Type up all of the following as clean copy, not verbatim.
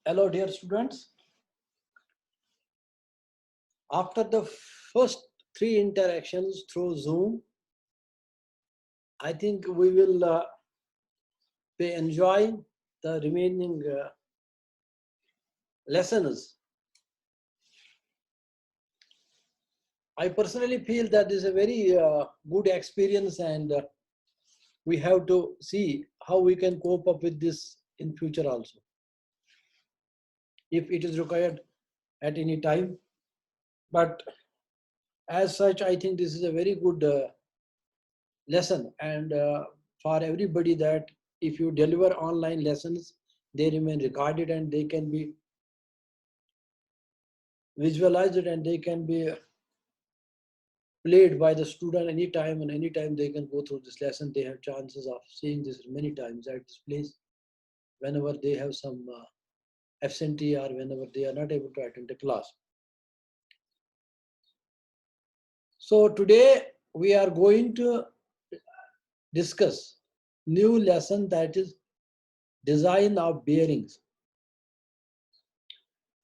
Hello, dear students. After the first 3 interactions through Zoom, I think we will be enjoying the remaining lessons. I personally feel that is a very good experience, and we have to see how we can cope up with this in future also, if it is required at any time. But as such, I think this is a very good lesson, and for everybody, that if you deliver online lessons, they remain recorded and they can be visualized and they can be played by the student anytime, and anytime they can go through this lesson. They have chances of seeing this many times at this place whenever they have some absentee or whenever they are not able to attend the class. So today we are going to discuss new lesson, that is design of bearings.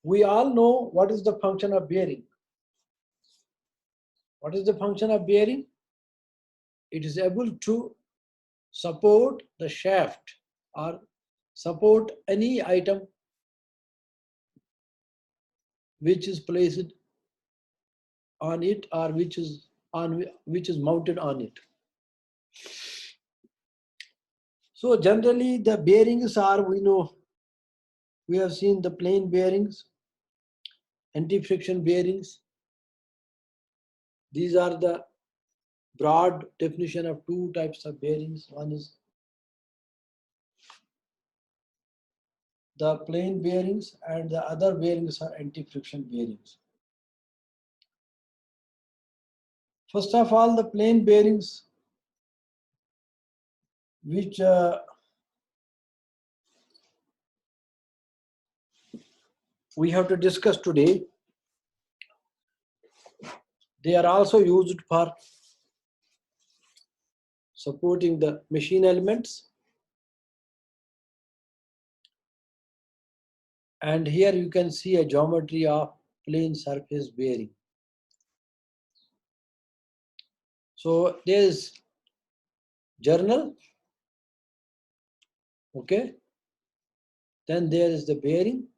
We all know what is the function of bearing. What is the function of bearing? It is able to support the shaft or support any item which is placed on it or which is mounted on it. So generally the bearings are, we have seen the plain bearings, anti-friction bearings. These are the broad definition of 2 types of bearings. One is the plain bearings and the other bearings are anti-friction bearings. First of all, the plain bearings, which we have to discuss today, they are also used for supporting the machine elements. And here you can see a geometry of plane surface bearing. So there is journal, okay, then there is the bearing,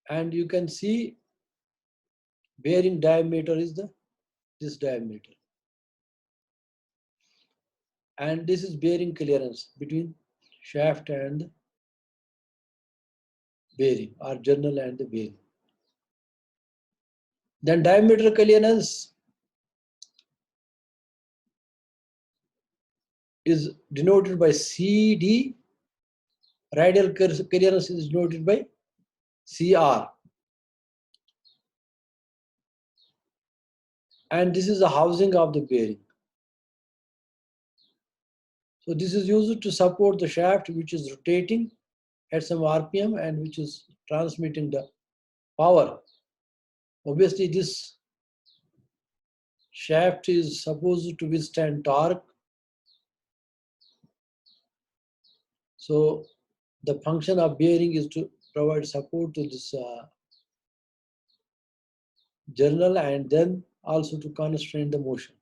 and you can see bearing diameter is this diameter, and this is bearing clearance between shaft and bearing, or journal and the bearing. Then diameter clearance is denoted by CD, radial clearance is denoted by CR. And this is the housing of the bearing. So this is used to support the shaft which is rotating at some RPM and which is transmitting the power. Obviously this shaft is supposed to withstand torque. So the function of bearing is to provide support to this journal, and then also to constrain the motion.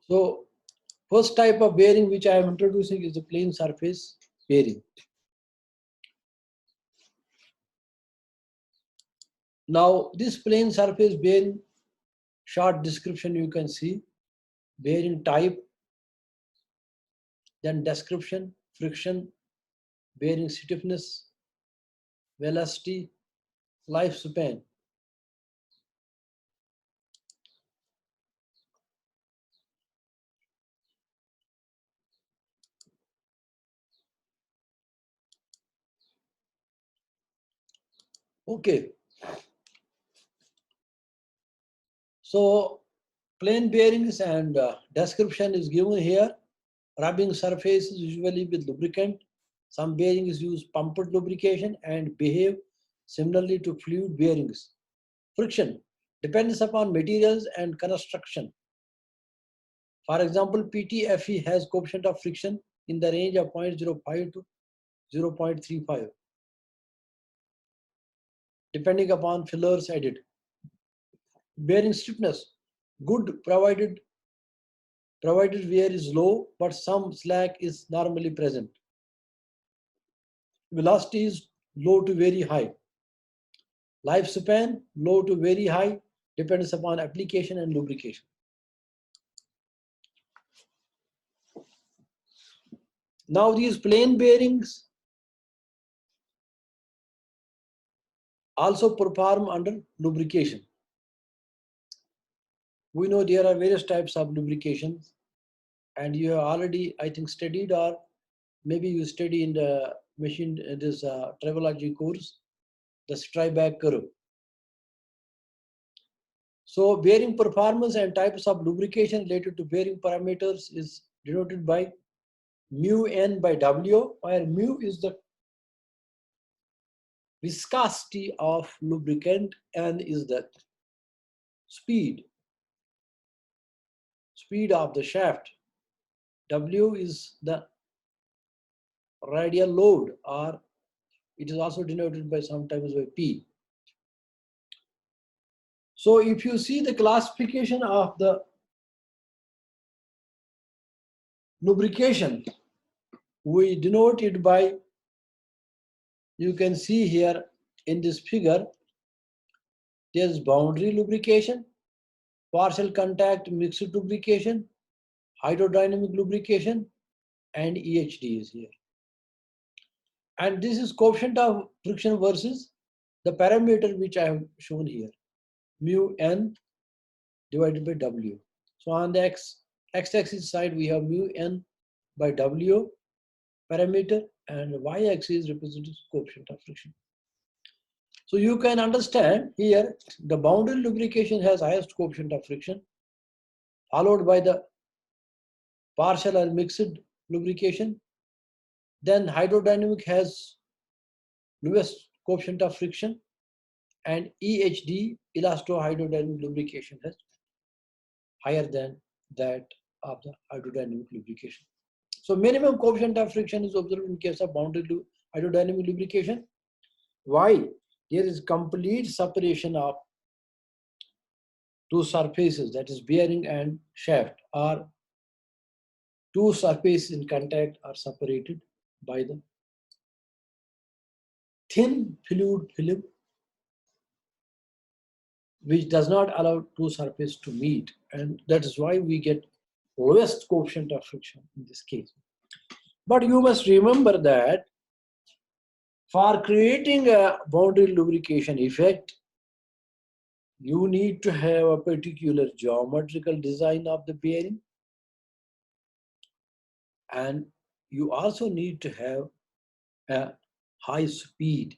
So first type of bearing which I am introducing is the plane surface bearing. Now this plane surface bearing, short description you can see: bearing type, then description, friction, bearing stiffness, velocity, lifespan. Okay. So plain bearings and description is given here. Rubbing surfaces usually with lubricant. Some bearings use pumped lubrication and behave similarly to fluid bearings. Friction depends upon materials and construction. For example, PTFE has coefficient of friction in the range of 0.05 to 0.35, depending upon fillers added. Bearing stiffness, good provided wear is low, but some slack is normally present. Velocity is low to very high. Lifespan, low to very high, depends upon application and lubrication. Now these plain bearings also perform under lubrication. We know there are various types of lubrications, and you have already, I think, studied, or maybe you study in the machine, this tribology course, the Strieback curve. So bearing performance and types of lubrication related to bearing parameters is denoted by mu n by W, where mu is the viscosity of lubricant, n is the speed of the shaft, W is the radial load, or it is also denoted by sometimes by P. So if you see the classification of the lubrication, we denote it by, you can see here in this figure, there is boundary lubrication, partial contact mixed lubrication, hydrodynamic lubrication, and EHD is here. And this is coefficient of friction versus the parameter which I have shown here, mu n divided by W. So on the x-axis side, we have mu n by W parameter, and y-axis represents coefficient of friction. So you can understand here, the boundary lubrication has highest coefficient of friction, followed by the partial or mixed lubrication. Then hydrodynamic has lowest coefficient of friction, and EHD, elasto-hydrodynamic lubrication, has higher than that of the hydrodynamic lubrication. So minimum coefficient of friction is observed in case of boundary hydrodynamic lubrication. Why? There is complete separation of two surfaces, that is bearing and shaft, or two surfaces in contact are separated by the thin fluid film, which does not allow two surfaces to meet, and that is why we get lowest coefficient of friction in this case. But you must remember that for creating a boundary lubrication effect, you need to have a particular geometrical design of the bearing, and you also need to have a high speed.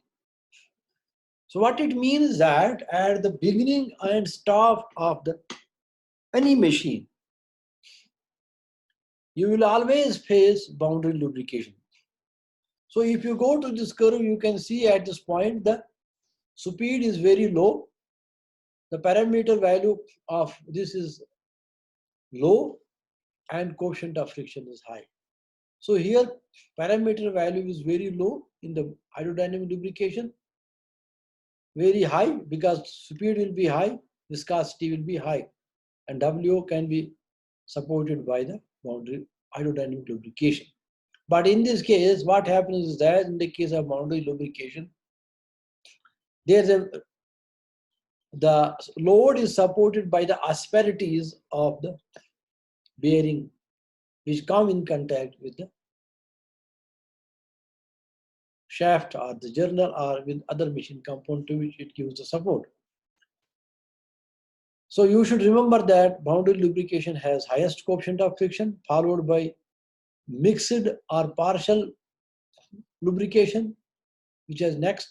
So what it means is that at the beginning and stop of any machine, you will always face boundary lubrication. So if you go to this curve, you can see at this point the speed is very low. The parameter value of this is low and coefficient of friction is high. So here parameter value is very low in the hydrodynamic lubrication, very high because speed will be high, viscosity will be high, and W can be supported by the boundary hydrodynamic lubrication. But in this case, what happens is that in the case of boundary lubrication, the load is supported by the asperities of the bearing, which come in contact with the shaft or the journal or with other machine component to which it gives the support. So you should remember that boundary lubrication has highest coefficient of friction, followed by mixed or partial lubrication, which has next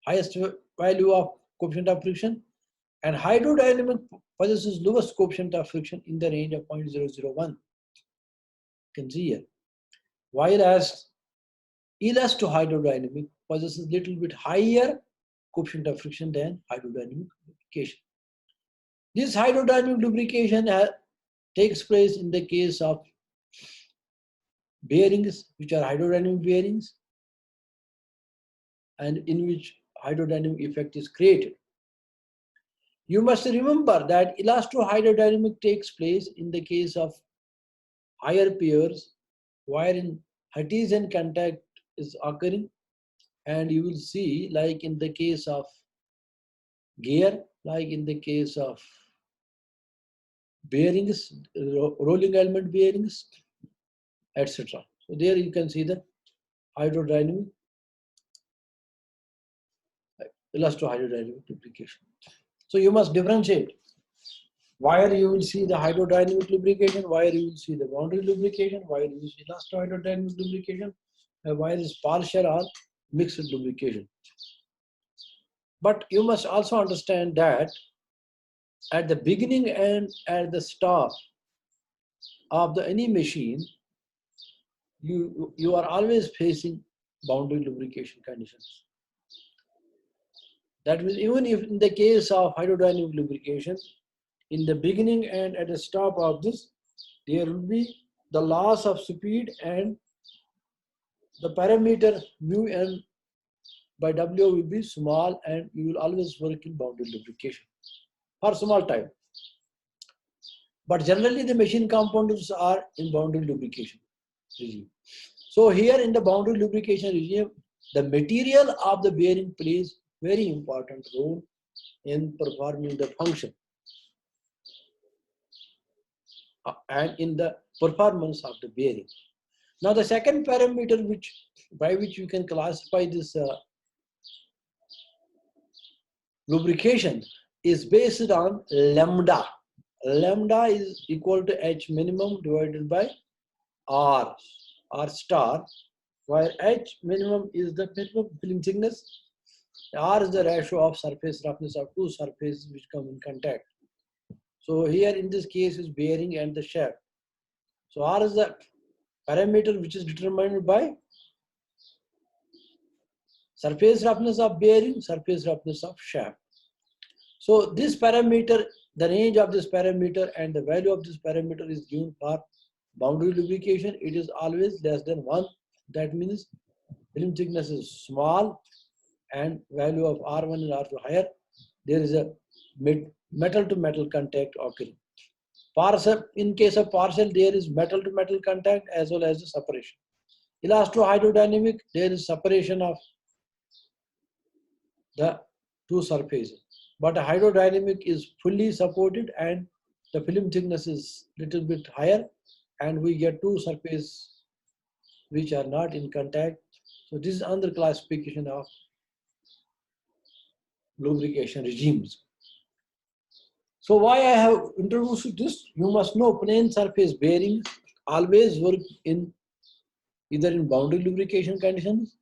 highest value of coefficient of friction, and hydrodynamic possesses lowest coefficient of friction in the range of 0.001. You can see here. Whereas elasto-hydrodynamic possesses little bit higher coefficient of friction than hydrodynamic lubrication. This hydrodynamic lubrication takes place in the case of bearings, which are hydrodynamic bearings, and in which hydrodynamic effect is created. You must remember that elastohydrodynamic takes place in the case of higher pairs, wherein Cartesian contact is occurring, and you will see, like in the case of gear, like in the case of bearings, rolling element bearings, etc. So there you can see the hydrodynamic, elastohydrodynamic lubrication. So you must differentiate. Wire you will see the hydrodynamic lubrication, wire you will see the boundary lubrication, wire you will see elastohydrodynamic lubrication, and wire is partial or mixed lubrication. But you must also understand that at the beginning and at the start of any machine, you are always facing boundary lubrication conditions. That means even if in the case of hydrodynamic lubrication, in the beginning and at the stop of this, there will be the loss of speed, and the parameter mu n by W will be small, and you will always work in boundary lubrication for small time. But generally the machine components are in boundary lubrication regime. So here in the boundary lubrication regime, the material of the bearing plays very important role in performing the function and in the performance of the bearing. Now the second parameter by which you can classify this lubrication is based on lambda. Lambda is equal to H minimum divided by R star, where H minimum is the minimum film thickness, R is the ratio of surface roughness of two surfaces which come in contact. So here in this case is bearing and the shaft. So R is the parameter which is determined by surface roughness of bearing, surface roughness of shaft. So this parameter, the range of this parameter and the value of this parameter is given for boundary lubrication. It is always less than 1. That means film thickness is small and value of R1 and R2 higher. There is a metal to metal contact occurring. In case of partial, there is metal to metal contact as well as the separation. Elastohydrodynamic, there is separation of the two surfaces. But hydrodynamic is fully supported and the film thickness is little bit higher, and we get two surfaces which are not in contact. So this is another classification of lubrication regimes. So why I have introduced this? You must know plane surface bearings always work in either in boundary lubrication conditions,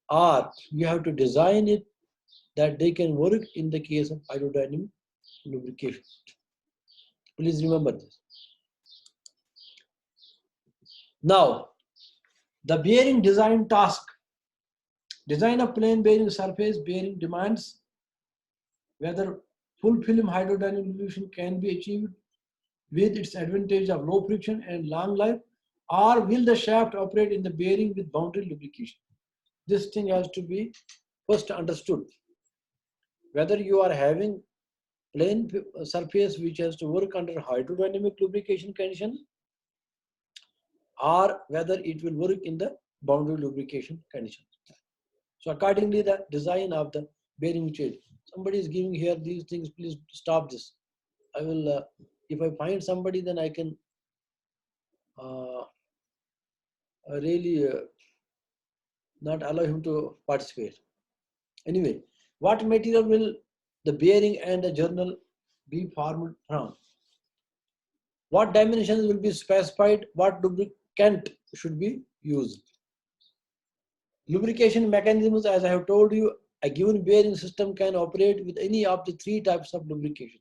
or you have to design it that they can work in the case of hydrodynamic lubrication. Please remember this. Now, the bearing design task. Design of plane bearing surface bearing demands whether full film hydrodynamic lubrication can be achieved with its advantage of low friction and long life, or will the shaft operate in the bearing with boundary lubrication? This thing has to be first understood. Whether you are having plane surface which has to work under hydrodynamic lubrication condition, or whether it will work in the boundary lubrication condition. So accordingly, the design of the bearing change. Somebody is giving here these things, please stop this. I will, if I find somebody, then I can really not allow him to participate. Anyway, what material will the bearing and the journal be formed from? What dimensions will be specified? What lubricant should be used? Lubrication mechanisms, as I have told you, a given bearing system can operate with any of the three types of lubrication: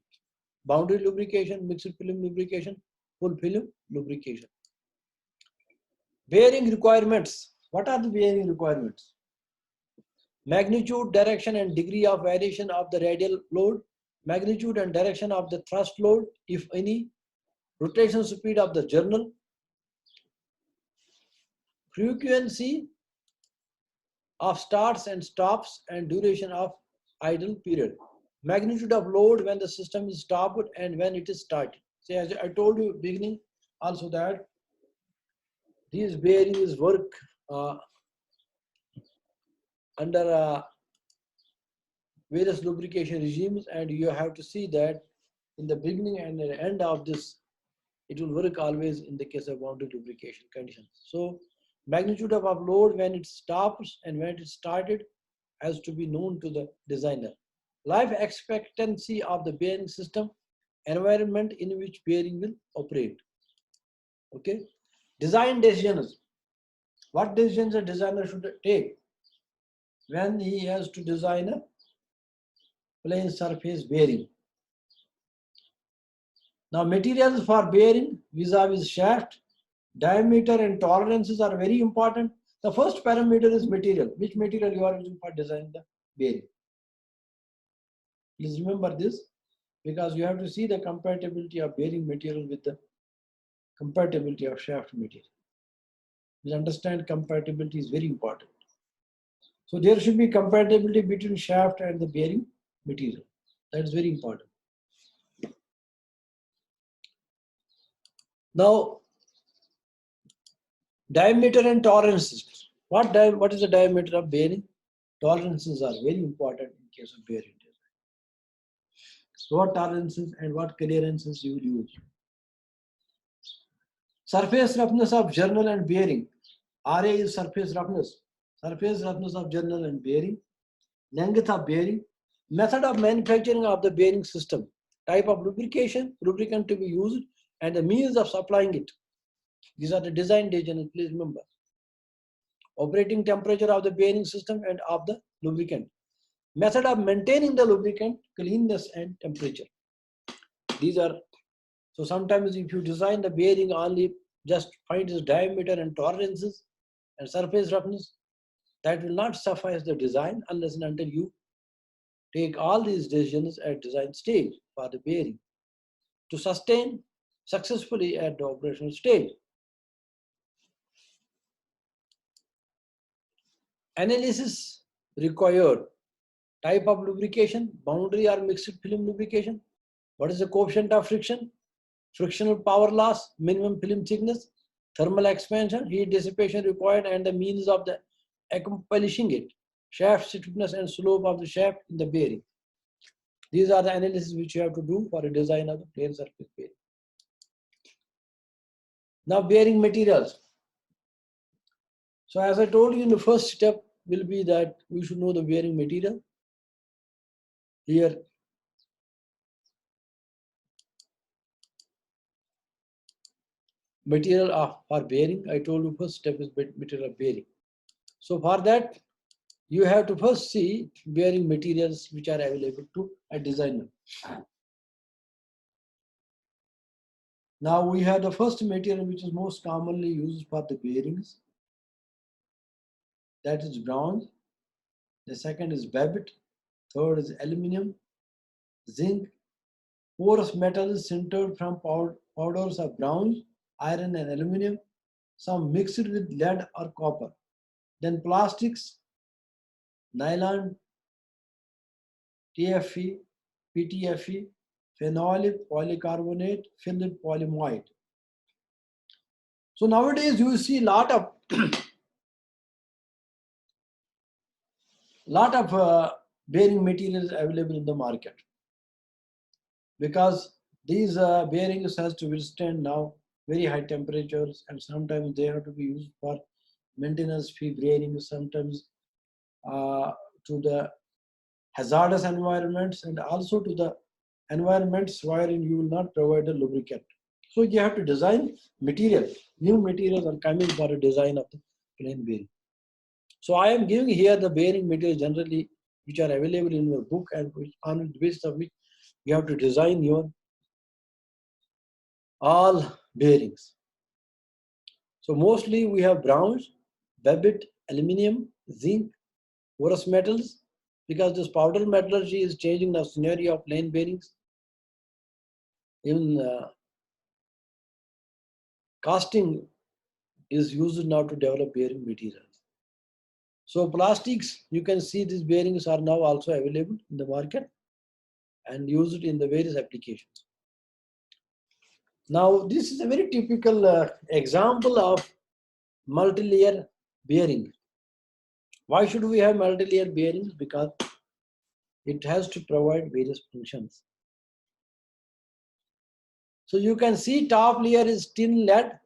boundary lubrication, mixed film lubrication, full film lubrication. Bearing requirements. What are the bearing requirements? Magnitude, direction and degree of variation of the radial load, magnitude and direction of the thrust load, if any, rotation speed of the journal, frequency of starts and stops, and duration of idle period. Magnitude of load when the system is stopped and when it is started. See, as I told you beginning also that these bearings work uh, under various lubrication regimes, and you have to see that in the beginning and the end of this, it will work always in the case of boundary lubrication conditions. So magnitude of load when it stops and when it started has to be known to the designer. Life expectancy of the bearing system, environment in which bearing will operate. Okay. Design decisions. What decisions a designer should take when he has to design a plane surface bearing? Now, materials for bearing vis-a-vis shaft, diameter and tolerances are very important. The first parameter is material. Which material you are using for designing the bearing? Please remember this, because you have to see the compatibility of bearing material with the compatibility of shaft material. You understand compatibility is very important. So there should be compatibility between shaft and the bearing material. That is very important. Now, diameter and tolerances. What is the diameter of bearing? Tolerances are very important in case of bearing design. So what tolerances and what clearances you will use? Surface roughness of journal and bearing. RA is surface roughness. Surface roughness of journal and bearing. Length of bearing. Method of manufacturing of the bearing system. Type of lubricant to be used, and the means of supplying it. These are the design decisions, please remember. Operating temperature of the bearing system and of the lubricant. Method of maintaining the lubricant, cleanness and temperature. These are, so sometimes if you design the bearing only just find its diameter and tolerances and surface roughness, that will not suffice the design unless and until you take all these decisions at design stage for the bearing to sustain successfully at the operational stage. Analysis required. Type of lubrication, boundary or mixed film lubrication. What is the coefficient of friction? Frictional power loss, minimum film thickness, thermal expansion, heat dissipation required, and the means of the accomplishing it. Shaft stiffness and slope of the shaft in the bearing. These are the analysis which you have to do for a design of the plane surface bearing. Now, bearing materials. So as I told you, in the first step will be that we should know the bearing material. Here, material for bearing, I told you first step is material of bearing. So for that, you have to first see bearing materials which are available to a designer. Now we have the first material which is most commonly used for the bearings. That is bronze. The second is babbitt. Third is aluminum, zinc. Porous metals sintered from powders of bronze, iron and aluminum, some mixed with lead or copper. Then plastics, nylon, TFE, PTFE, phenolic polycarbonate, filled polyamide. So nowadays you see a lot of bearing materials available in the market, because these bearings has to withstand now very high temperatures, and sometimes they have to be used for maintenance fee bearings, sometimes to the hazardous environments and also to the environments wherein you will not provide a lubricant. So you have to design material. New materials are coming for a design of the plane bearing. So I am giving here the bearing materials generally which are available in your book, and on the basis of which you have to design your all bearings. So mostly we have bronze, babbitt, aluminum, zinc, porous metals, because this powder metallurgy is changing the scenario of plane bearings. Even casting is used now to develop bearing materials. So plastics, you can see these bearings are now also available in the market and used in the various applications. Now, this is a very typical example of multi-layer bearing. Why should we have multi-layer bearings? Because it has to provide various functions. So you can see top layer is tin lead,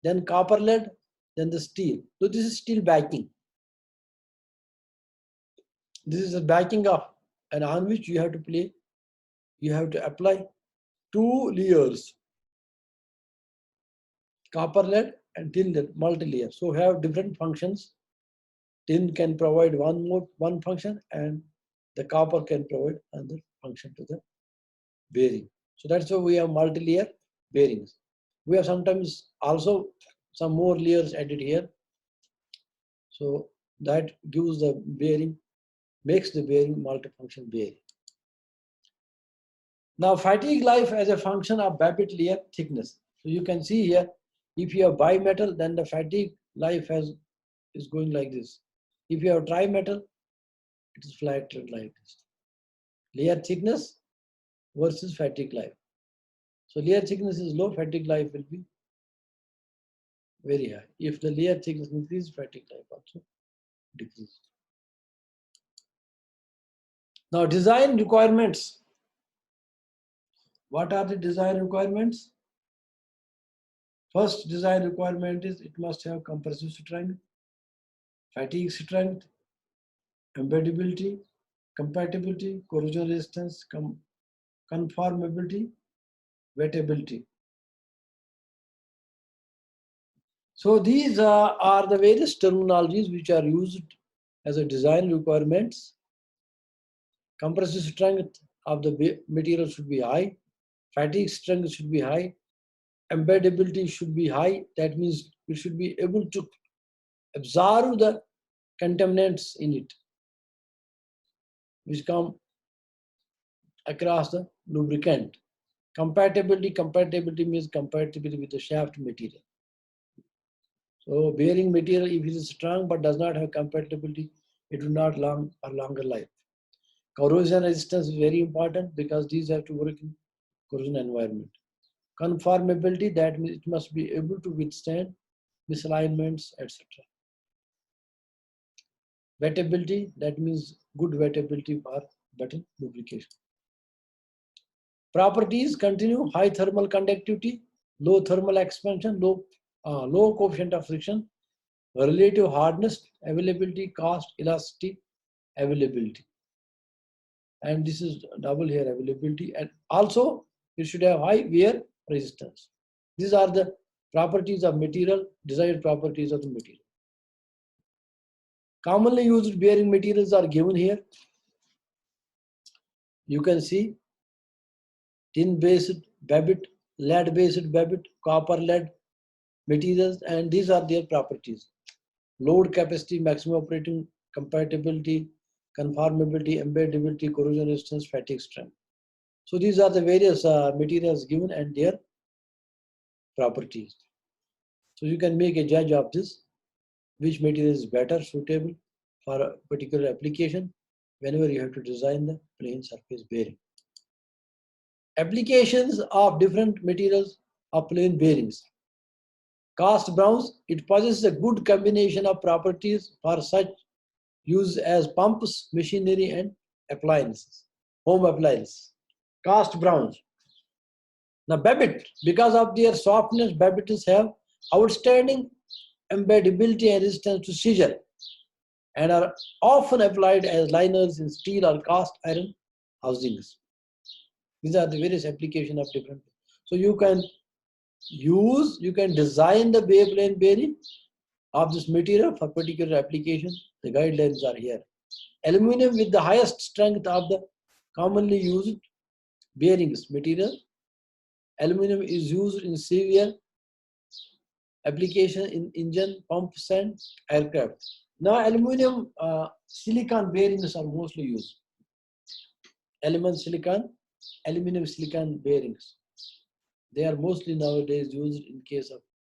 then copper lead, then the steel. So this is steel backing. This is the backing of, and on which you have to apply two layers, copper lead and tin lead, multi-layer. So have different functions. Tin can provide one function, and the copper can provide another function to the bearing. So that's why we have multi-layer bearings. We have sometimes also some more layers added here. So that gives the bearing, makes the bearing multifunction bearing. Now fatigue life as a function of Babbitt layer thickness. So you can see here, if you have bimetal, then the fatigue life is going like this. If you have trimetal, it is flat like this. Layer thickness versus fatigue life. So layer thickness is low, fatigue life will be very high. If the layer thickness increases, fatigue life also decreases. Now design requirements. What are the design requirements? First design requirement is it must have compressive strength, fatigue strength, embeddability, compatibility, corrosion resistance, conformability, wettability. So these are the various terminologies which are used as a design requirements. Compressive strength of the material should be high, fatigue strength should be high, embeddability should be high. That means we should be able to absorb the contaminants in it, which come across the lubricant. Compatibility means compatibility with the shaft material. So bearing material, if it is strong but does not have compatibility, it will not long or longer life. Corrosion resistance is very important because these have to work in corrosion environment. Conformability, that means it must be able to withstand misalignments, etc. Wettability, that means good wettability for better lubrication. Properties continue: high thermal conductivity, low thermal expansion, low coefficient of friction, relative hardness, availability, cost, elasticity, availability. And this is double here, availability. And also it should have high wear resistance. These are the properties of material, desired properties of the material. Commonly used bearing materials are given here. You can see tin-based Babbitt, lead-based Babbitt, copper lead materials, and these are their properties. Load capacity, maximum operating compatibility, conformability, embeddability, corrosion resistance, fatigue strength. So these are the various materials given and their properties. So you can make a judge of this, which material is better suitable for a particular application whenever you have to design the plane surface bearing. Applications of different materials of plane bearings. Cast bronze, it possesses a good combination of properties for such use as pumps, machinery, and appliances, home appliances. Cast bronze. Now Babbitt, because of their softness, Babbitt's have outstanding embeddability and resistance to seizure and are often applied as liners in steel or cast iron housings. These are the various applications of different. So you can design the plane bearing of this material for particular application. The guidelines are here. Aluminum with the highest strength of the commonly used bearings material. Aluminum is used in severe application in engine, pumps, and aircraft. Now, aluminum silicon bearings are mostly used. Aluminum silicon bearings. They are mostly nowadays used in case of